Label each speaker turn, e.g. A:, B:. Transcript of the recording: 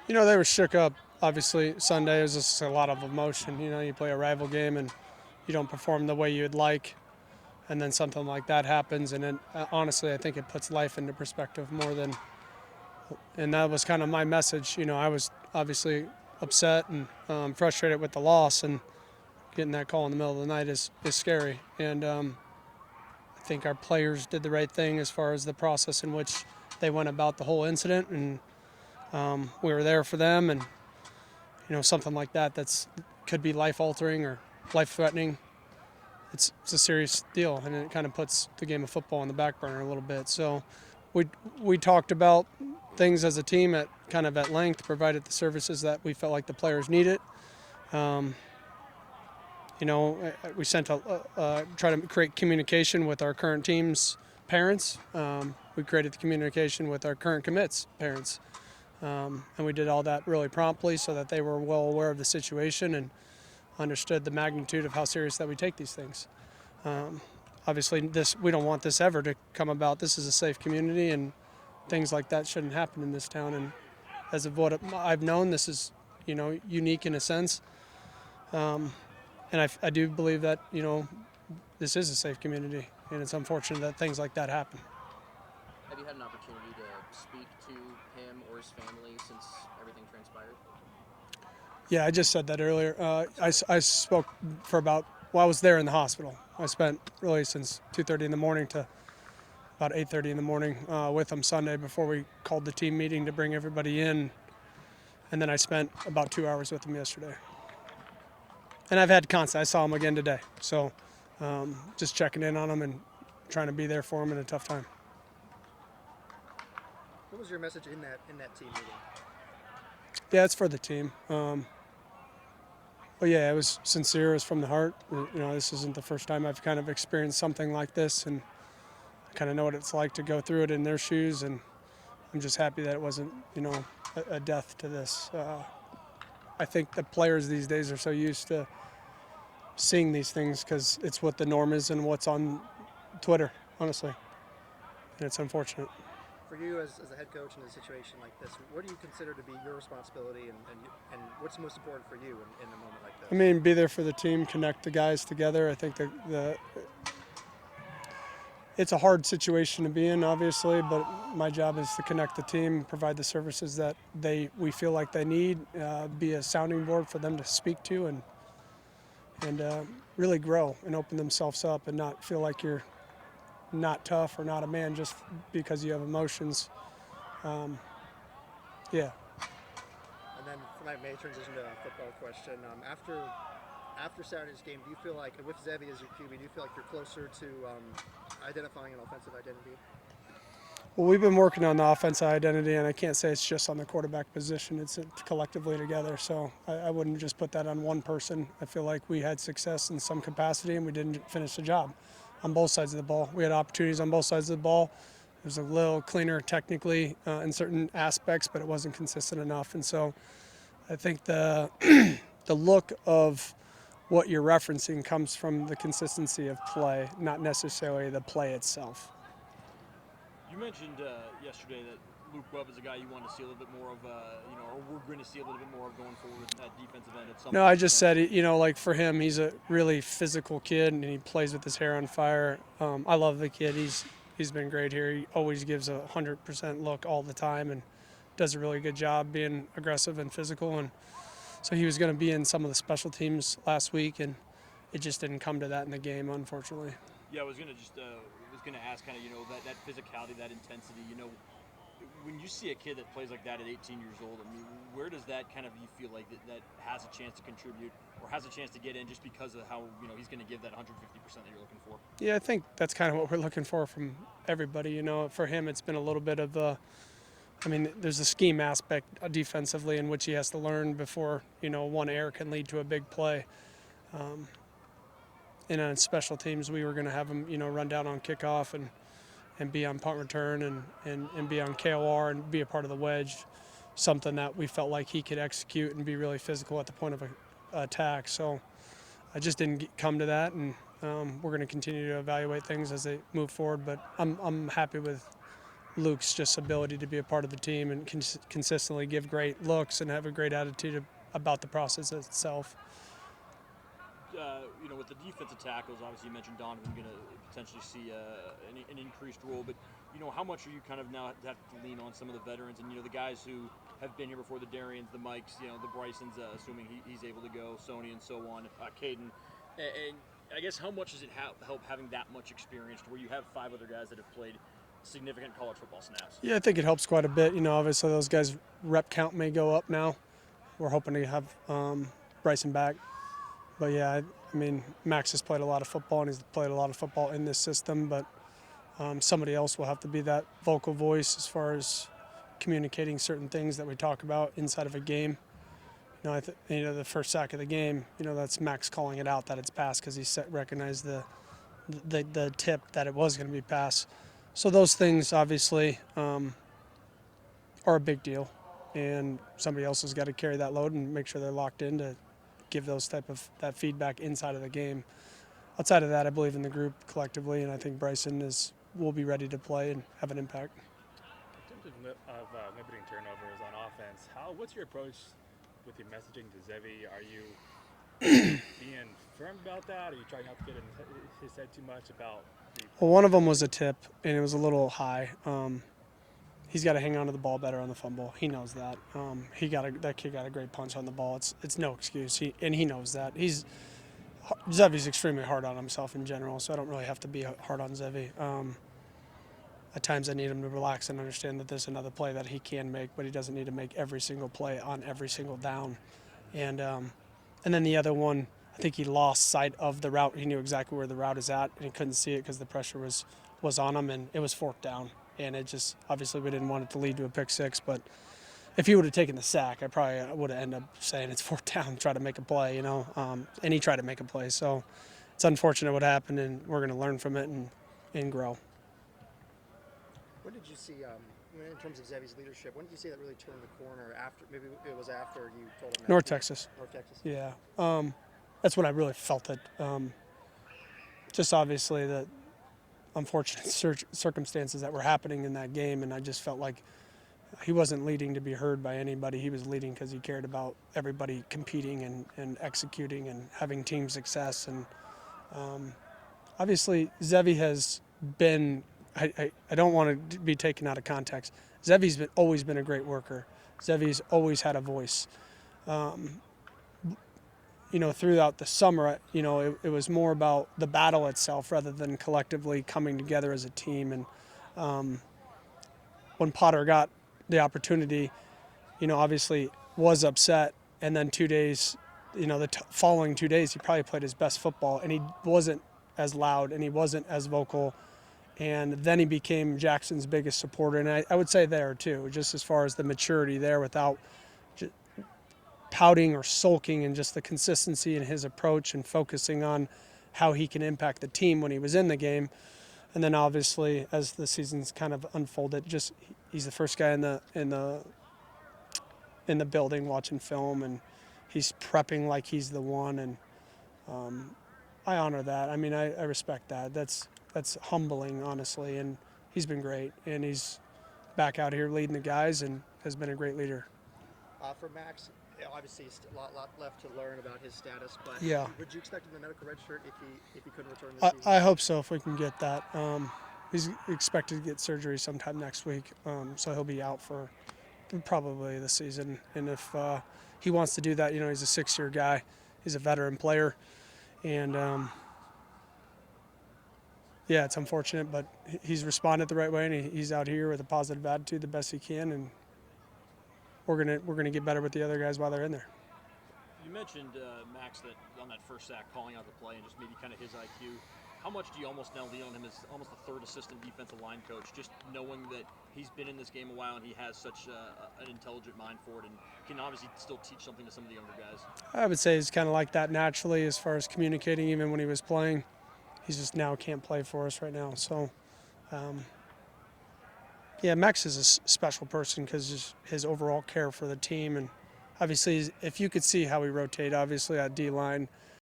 A: They were shook up. Obviously, Sunday was just a lot of emotion. You play a rival game and you don't perform the way you'd like, and then something like that happens, and then honestly, I think it puts life into perspective more than. And that was kind of my message. I was obviously upset and frustrated with the loss, and getting that call in the middle of the night is scary. And I think our players did the right thing as far as the process in which they went about the whole incident, and we were there for them. And something like that could be life altering or life threatening. It's a serious deal, and it kind of puts the game of football on the back burner a little bit. So we talked about things as a team at length, provided the services that we felt like the players needed. Um, we sent try to create communication with our current team's parents. We created the communication with our current commits parents, and we did all that really promptly so that they were well aware of the situation and understood the magnitude of how serious that we take these things. Obviously, we don't want this ever to come about. This is a safe community, and things like that shouldn't happen in this town. And as of what I've known, this is unique in a sense. And I do believe that this is a safe community, and it's unfortunate that things like that happen.
B: Have you had an opportunity to speak to him or his family since everything transpired?
A: Yeah, I just said that earlier. I spoke for I was there in the hospital. I spent really since 2:30 in the morning to about 8:30 in the morning with him Sunday before we called the team meeting to bring everybody in. And then I spent about 2 hours with him yesterday. And I've had constant. I saw him again today. So just checking in on him and trying to be there for him in a tough time.
C: What was your message in that team meeting?
A: Yeah, it's for the team. But yeah, it was sincere. It was from the heart. This isn't the first time I've kind of experienced something like this, and I kind of know what it's like to go through it in their shoes. And I'm just happy that it wasn't, a death to this. I think the players these days are so used to seeing these things because it's what the norm is and what's on Twitter, honestly. And it's unfortunate.
C: For you as a head coach in a situation like this, what do you consider to be your responsibility and what's most important for you in a moment like this?
A: I mean, be there for the team, connect the guys together. I think it's a hard situation to be in, obviously, but my job is to connect the team, provide the services that we feel like they need, be a sounding board for them to speak to, and really grow and open themselves up and not feel like you're not tough or not a man just because you have emotions. Yeah.
C: And then for my may transition to a football question. After Saturday's game, do you feel like, with Zevi as your QB, do you feel like you're closer to identifying an offensive identity?
A: Well, we've been working on the offensive identity, and I can't say it's just on the quarterback position. It's collectively together. So I wouldn't just put that on one person. I feel like we had success in some capacity, and we didn't finish the job on both sides of the ball. We had opportunities on both sides of the ball. It was a little cleaner technically in certain aspects, but it wasn't consistent enough. And so I think the the look of what you're referencing comes from the consistency of play, not necessarily the play itself.
D: You mentioned yesterday that Luke Webb is a guy you want to see a little bit more of, or we're going to see a little bit more of going forward at defensive end at some point.
A: No, I just said, like for him, he's a really physical kid, and he plays with his hair on fire. I love the kid. He's been great here. He always gives a 100% look all the time and does a really good job being aggressive and physical. And so he was going to be in some of the special teams last week, and it just didn't come to that in the game, unfortunately.
D: Yeah, I was going to ask kind of, that physicality, that intensity, when you see a kid that plays like that at 18 years old, I mean, where does that kind of, you feel like that has a chance to contribute or has a chance to get in just because of how, he's going to give that 150% that you're looking for?
A: Yeah, I think that's kind of what we're looking for from everybody. For him, it's been a little bit of there's a scheme aspect defensively in which he has to learn before, one error can lead to a big play. And on special teams, we were going to have him, run down on kickoff and be on punt return and be on KOR and be a part of the wedge, something that we felt like he could execute and be really physical at the point of attack. So I just didn't come to that, and we're going to continue to evaluate things as they move forward. But I'm happy with Luke's just ability to be a part of the team and consistently give great looks and have a great attitude about the process itself.
D: With the defensive tackles, obviously you mentioned Donovan going to potentially see an increased role, but how much are you kind of now have to lean on some of the veterans and the guys who have been here before, the Darians, the Mikes, the Brysons, assuming he's able to go, Sony and so on, Caden, and I guess how much does it help having that much experience to where you have 5 other guys that have played significant college football snaps?
A: Yeah, I think it helps quite a bit. Obviously those guys' rep count may go up now. We're hoping to have Bryson back. But yeah, I mean, Max has played a lot of football and he's played a lot of football in this system, but somebody else will have to be that vocal voice as far as communicating certain things that we talk about inside of a game. The first sack of the game, that's Max calling it out that it's passed because he recognized the tip that it was going to be passed. So those things obviously are a big deal, and somebody else has got to carry that load and make sure they're locked in to give that feedback inside of the game. Outside of that, I believe in the group collectively, and I think Bryson will be ready to play and have an impact.
E: In terms of limiting turnovers on offense, what's your approach with your messaging to Zevi? Are you being firm about that? Are you trying not to get in his head too much about?
A: Well, one of them was a tip, and it was a little high. He's got to hang on to the ball better on the fumble. He knows that. That kid got a great punch on the ball. It's no excuse, and he knows that. Zevi's extremely hard on himself in general, so I don't really have to be hard on Zevi. At times I need him to relax and understand that there's another play that he can make, but he doesn't need to make every single play on every single down. And then the other one, I think he lost sight of the route. He knew exactly where the route is at, and he couldn't see it because the pressure was on him, and it was fourth down. And it just, obviously we didn't want it to lead to a pick six, but if he would have taken the sack, I probably would have ended up saying it's fourth down, try to make a play, and he tried to make a play. So it's unfortunate what happened, and we're going to learn from it and grow.
C: When did you see, in terms of Zevi's leadership, when did you see that really turn the corner? Maybe it was after you told him?
A: North Texas.
C: North Texas.
A: Yeah. That's when I really felt it. Just obviously the unfortunate circumstances that were happening in that game, and I just felt like he wasn't leading to be heard by anybody. He was leading because he cared about everybody competing and executing and having team success. And obviously Zevi has been, I don't want to be taken out of context. Zevi's always been a great worker. Zevi's always had a voice. Throughout the summer, it was more about the battle itself rather than collectively coming together as a team. And when Potter got the opportunity, obviously was upset. And then 2 days, the following 2 days, he probably played his best football, and he wasn't as loud and he wasn't as vocal. And then he became Jackson's biggest supporter. And I would say there too, just as far as the maturity there without pouting or sulking, and just the consistency in his approach and focusing on how he can impact the team when he was in the game. And then obviously as the season's kind of unfolded, he's the first guy in the building watching film, and he's prepping like he's the one. And I honor that. I mean, I respect that. That's humbling, honestly, and he's been great, and he's back out here leading the guys and has been a great leader.
C: For Max, obviously a lot left to learn about his status, but
A: yeah.
C: Would you expect him the medical red shirt if he couldn't return this season?
A: I hope so, if we can get that. He's expected to get surgery sometime next week, so he'll be out for probably the season. And if he wants to do that, he's a 6-year guy. He's a veteran player, and yeah, it's unfortunate, but he's responded the right way, and he's out here with a positive attitude the best he can, and we're gonna get better with the other guys while they're in there.
D: You mentioned Max that on that first sack, calling out the play and just maybe kind of his IQ. How much do you almost now lean on him as almost the third assistant defensive line coach, just knowing that he's been in this game a while and he has such an intelligent mind for it and can obviously still teach something to some of the younger guys? I
A: would say he's kind of like that naturally as far as communicating, even when he was playing. He's just now can't play for us right now. So, yeah, Max is a special person because his overall care for the team. And obviously, if you could see how we rotate, obviously, at D-line,